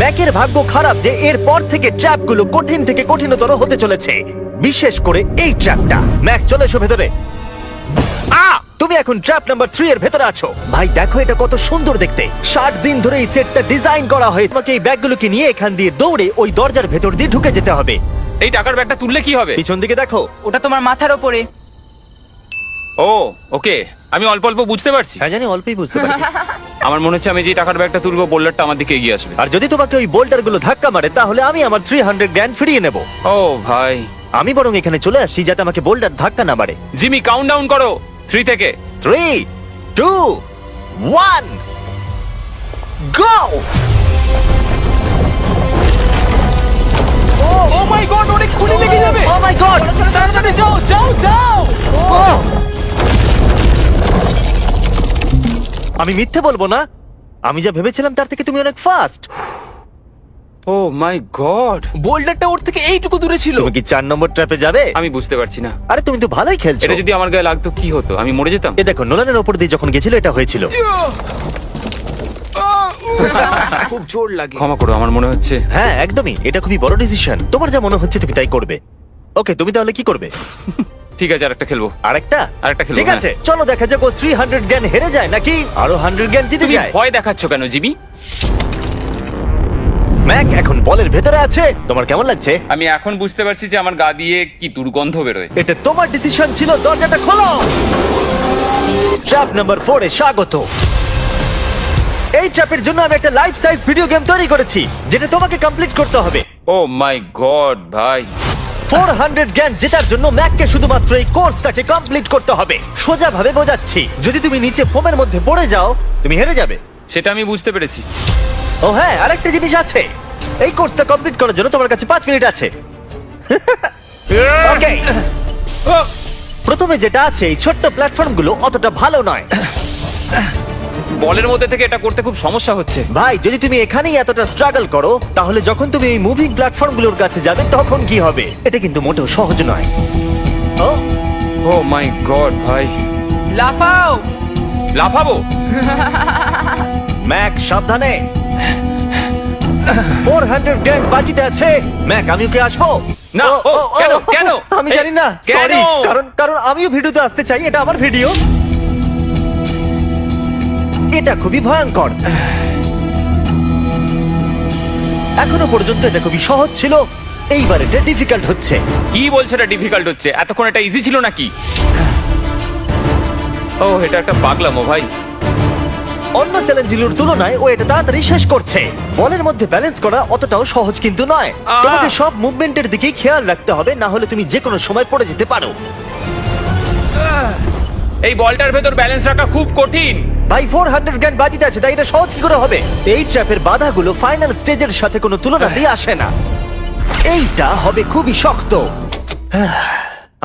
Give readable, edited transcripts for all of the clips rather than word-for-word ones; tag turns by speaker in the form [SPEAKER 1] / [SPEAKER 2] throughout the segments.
[SPEAKER 1] ম্যাকের ভাগ্য খারাপ যে এরপর থেকে ট্র্যাপগুলো কঠিন থেকে কঠিনতর হতে চলেছে, বিশেষ করে এই ট্র্যাপটা। ম্যাক, চলে এসো ভেতরে। তুমি এখন ট্র্যাপ নাম্বার 3 এর ভেতরে আছো। ভাই দেখো এটা কত সুন্দর দেখতে। 60 দিন ধরে এই সেটটা ডিজাইন করা হয়েছে। তোমাকে এই ব্যাগগুলোকে নিয়ে এখান দিয়ে দৌড়ে ওই দরজার ভেতর দিয়ে ঢুকে যেতে হবে।
[SPEAKER 2] এই টাকার ব্যাগটা তুললে কি হবে?
[SPEAKER 1] পিছন দিকে দেখো।
[SPEAKER 3] ওটা তোমার মাথার ওপরে।
[SPEAKER 2] ও ওকে, আমি অল্প অল্প বুঝতে পারছি।
[SPEAKER 1] হ্যাঁ জানি, অল্পই বুঝতে পারি।
[SPEAKER 2] আমার মনে হচ্ছে আমি যে টাকার ব্যাগটা তুলবো, বোল্ডারটা আমার দিকে এগিয়ে আসবে।
[SPEAKER 1] আর যদি তোমাকে ওই বোল্ডারগুলো ধাক্কা মারে তাহলে আমি আমার 300 গ্র্যান্ড ফিরিয়ে নেব।
[SPEAKER 2] ও ভাই,
[SPEAKER 1] আমি বরং এখানে চলে আসি যাতে আমাকে বোল্ডার ধাক্কা না মারে।
[SPEAKER 2] জিমি কাউন্টডাউন করো 3 থেকে।
[SPEAKER 1] 3, 2, 1, গো!
[SPEAKER 4] ও মাই গড, অনেক খুলে লেগে যাবে।
[SPEAKER 1] ও মাই গড!
[SPEAKER 4] তাড়াতাড়ি যাও যাও যাও।
[SPEAKER 1] আমি মিথ্যে বলবো না, আমি যা ভেবেছিলাম তার থেকে তুমি অনেক ফাস্ট।
[SPEAKER 2] ও মাই গড,
[SPEAKER 4] বোল্ডারটা ওর থেকে এইটুকু দূরে ছিল।
[SPEAKER 1] তুমি কি 4 নম্বর ট্র্যাপে যাবে?
[SPEAKER 2] আমি বুঝতে পারছি না।
[SPEAKER 1] আরে তুমি তো ভালোই খেলছো।
[SPEAKER 2] এটা যদি আমার গায়ে লাগতো কি হতো? আমি মরে যেতাম।
[SPEAKER 1] এ দেখো, নোলানের ওপর দিয়ে যখন গেছিল এটা হয়েছিল।
[SPEAKER 4] খুব জোর লাগে।
[SPEAKER 2] ক্ষমা করো, আমার মনে হচ্ছে
[SPEAKER 1] হ্যাঁ একদমই, এটা খুবই বড় ডিসিশন। তোমার যা মনে হচ্ছে তুমি তাই করবে। ওকে, তুমি তাহলে কি করবে?
[SPEAKER 2] ঠিক আছে, আরেকটা খেলবো।
[SPEAKER 1] আরেকটা?
[SPEAKER 2] আরেকটা খেলবো,
[SPEAKER 1] ঠিক আছে, চলো দেখা যাক ও 300 গ্র্যান্ড হেরে যায় নাকি আরো 100 গ্র্যান্ড জিতে
[SPEAKER 2] তুমি
[SPEAKER 1] যায়।
[SPEAKER 2] ভয় দেখাচ্ছ কেন জিমি?
[SPEAKER 1] ম্যাক এখন বলের ভেতরে আছে। তোমার কেমন লাগছে?
[SPEAKER 2] আমি এখন বুঝতে পারছি যে আমার গা দিয়ে কি দুর্গন্ধ বেরোয়।
[SPEAKER 1] এটা তোমার ডিসিশন ছিল। দরজাটা খোলো। ট্র্যাপ নাম্বার 4 এ স্বাগত। এই ট্র্যাপের জন্য আমি একটা লাইফ সাইজ ভিডিও গেম তৈরি করেছি যেটা তোমাকে কমপ্লিট করতে হবে।
[SPEAKER 2] ও মাই গড ভাই,
[SPEAKER 1] 400 গ্র্যান্ড জেতার জন্য ম্যাককে শুধুমাত্র এই কোর্সটাকে কমপ্লিট করতে হবে। সোজা ভাবে বোঝাচ্ছি, যদি তুমি নিচে ফোমের মধ্যে পড়ে যাও তুমি হেরে যাবে।
[SPEAKER 2] সেটা আমি বুঝতে পেরেছি।
[SPEAKER 1] ও হ্যাঁ, আরেকটা জিনিস আছে। এই কোর্সটা কমপ্লিট করার জন্য তোমার কাছে 5 মিনিট আছে। ওকে, প্রথমে যেটা আছে, এই ছোট্ট প্ল্যাটফর্মগুলো অতটা ভালো নয়।
[SPEAKER 2] বলের মধ্যে থেকে এটা করতে খুব সমস্যা হচ্ছে।
[SPEAKER 1] ভাই যদি তুমি এখানেই এতটা স্ট্রাগল করো তাহলে যখন তুমি এই মুভিং প্ল্যাটফর্মগুলোর কাছে যাবে তখন কি হবে? এটা কিন্তু মোটেও সহজ নয়। ও
[SPEAKER 2] ও মাই গড ভাই,
[SPEAKER 3] লাফাও।
[SPEAKER 2] লাফাবো?
[SPEAKER 1] ম্যাক সাবধানে। 400 গ্র্যান্ড বাজিতে আছে। ম্যাক, আমি ওকে আসবো?
[SPEAKER 2] না, কেন, কেন?
[SPEAKER 1] আমি জানি না,
[SPEAKER 2] কেন?
[SPEAKER 1] সরি। কারণ আমিও ভিডিওতে আসতে চাই, এটা আমার ভিডিও। এটা খুবই ভয়ঙ্কর। এখনো পর্যন্ত এটা খুবই সহজ ছিল, এইবার এটা ডিফিকাল্ট হচ্ছে।
[SPEAKER 2] কি বলছো এটা ডিফিকাল্ট হচ্ছে? এতক্ষণ এটা ইজি ছিল নাকি? ও এটা একটা পাগলামো ভাই।
[SPEAKER 1] অন্য চ্যালেঞ্জগুলোর তুলনায় ও এটা তাড়াতাড়ি শেষ করছে। বলের মধ্যে ব্যালেন্স করা অতটাও সহজ কিন্তু নয়। তোমাকে সব মুভমেন্টের দিকেই খেয়াল রাখতে হবে, না হলে তুমি যে কোনো সময় পড়ে যেতে পারো।
[SPEAKER 2] এই বলটার ভেতর ব্যালেন্স রাখা খুব কঠিন।
[SPEAKER 1] ভাই 400 গ্র্যান্ড বাজিতে আছে, তাই এটা সহজ কি করে হবে? এই ট্র্যাপের বাধাগুলো ফাইনাল স্টেজের সাথে কোনো তুলনাতেই আসে না। এইটা হবে খুবই শক্ত।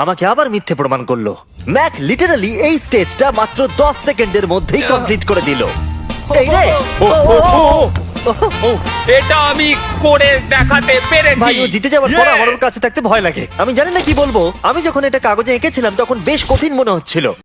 [SPEAKER 1] আমাকে আবার মিথ্যে প্রমাণ করলো। ম্যাক লিটারালি এই স্টেজটা মাত্র 10 সেকেন্ডের মধ্যেই কমপ্লিট করে দিল। এই রে,
[SPEAKER 2] এটা আমি করে দেখাতে পেরেছি।
[SPEAKER 1] ভাই ও জিতে যাওয়ার পর আমার ওর কাছে থাকতে ভয় লাগে। আমি জানি না কি বলবো। আমি যখন এটা কাগজে এঁকেছিলাম তখন বেশ কঠিন মনে হচ্ছিল।